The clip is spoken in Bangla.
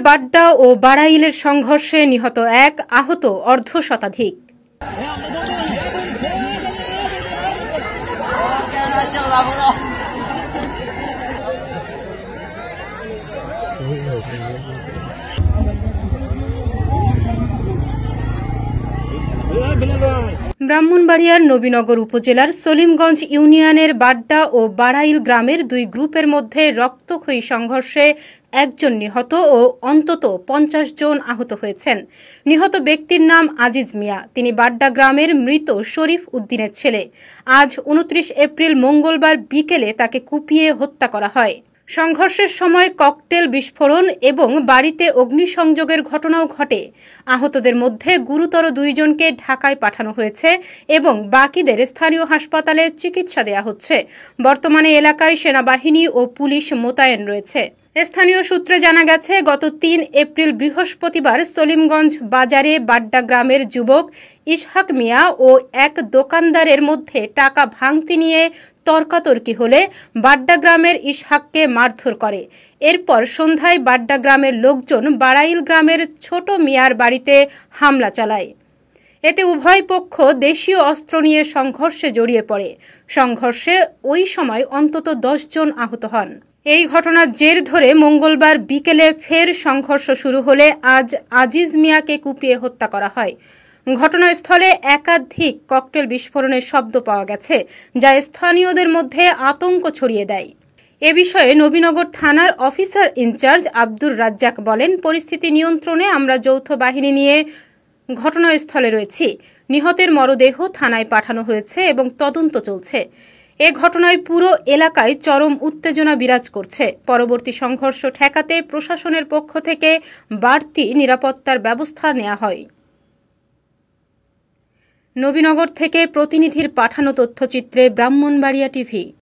বাড্ডা ও বাড়াইলের সংঘর্ষে নিহত এক, আহত অর্ধশতাধিক। ব্রাহ্মণবাড়িয়ার নবীনগর উপজেলার সলিমগঞ্জ ইউনিয়নের বাড্ডা ও বাড়াইল গ্রামের দুই গ্রুপের মধ্যে রক্তক্ষয়ী সংঘর্ষে একজন নিহত ও অন্তত 50 জন আহত হয়েছেন। নিহত ব্যক্তির নাম আজিজ মিয়া। তিনি বাড্ডা গ্রামের মৃত শরীফ উদ্দিনের ছেলে। আজ 29 এপ্রিল মঙ্গলবার বিকেলে তাকে কুপিয়ে হত্যা করা হয়। সংঘর্ষের সময় ককটেল বিস্ফোরণ এবং বাড়িতে অগ্নিসংযোগের ঘটনাও ঘটে। আহতদের মধ্যে গুরুতর 2 জনকে ঢাকায় পাঠানো হয়েছে এবং বাকিদের স্থানীয় হাসপাতালে চিকিৎসা দেওয়া হচ্ছে। বর্তমানে এলাকায় সেনাবাহিনী ও পুলিশ মোতায়েন রয়েছে। স্থানীয় সূত্রে জানা গেছে, গত 3 এপ্রিল বৃহস্পতিবার সলিমগঞ্জ বাজারে বাড্ডা গ্রামের যুবক ইসহাক মিয়া ও এক দোকানদারের মধ্যে টাকা ভাঙতি নিয়ে তর্কাতর্কি হলে বাড্ডা গ্রামের ইসহাককে মারধর করে। এরপর সন্ধ্যায় বাড্ডা গ্রামের লোকজন বাড়াইল গ্রামের ছোট মিয়ার বাড়িতে হামলা চালায়। এতে উভয় পক্ষ দেশীয় অস্ত্র নিয়ে সংঘর্ষে জড়িয়ে পড়ে। সংঘর্ষে ওই সময় অন্তত 10 জন আহত হন। এই ঘটনার জের ধরে মঙ্গলবার বিকেলে ফের সংঘর্ষ শুরু হলে আজ আজিজ মিয়াকে কুপিয়ে হত্যা করা হয়। ঘটনাস্থলে একাধিক ককটেল বিস্ফোরণের শব্দ পাওয়া গেছে, যা স্থানীয়দের মধ্যে আতঙ্ক ছড়িয়ে দেয়। এ বিষয়ে নবীনগর থানার অফিসার ইনচার্জ আব্দুর রাজ্জাক বলেন, পরিস্থিতি নিয়ন্ত্রণে আমরা যৌথ বাহিনী নিয়ে ঘটনাস্থলে রয়েছি। নিহতের মরদেহ থানায় পাঠানো হয়েছে এবং তদন্ত চলছে। এ ঘটনায় পুরো এলাকায় চরম উত্তেজনা বিরাজ করছে। পরবর্তী সংঘর্ষ ঠেকাতে প্রশাসনের পক্ষ থেকে বাড়তি নিরাপত্তার ব্যবস্থা নেওয়া হয়। নবীনগর থেকে প্রতিনিধির পাঠানো তথ্যচিত্রে ব্রাহ্মণবাড়িয়া টিভি।